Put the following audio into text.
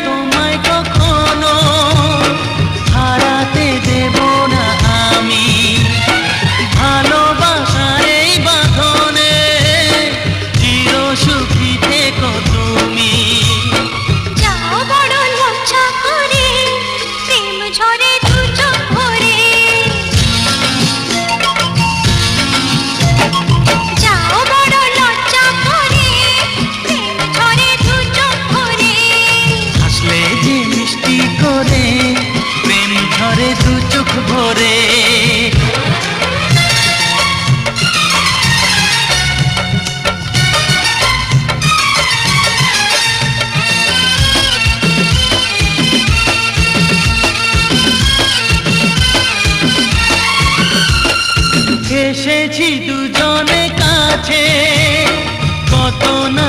তোমায় কখনো হারাতে দেব না আমি। ভালোবাসার এই বাঁধনে চির সুখী থেকো তুমি। যাও বড় লজ্জা করে, প্রেম ঝরে দু চোখ ভরে। যাও বড় লজ্জা করে, প্রেম ঝরে দু চোখ ভরে। হাসলে যে মিষ্টি করে প্রেম ঝরে দু চোখ ভরে। এসেছি দুজনে কাছে, কত না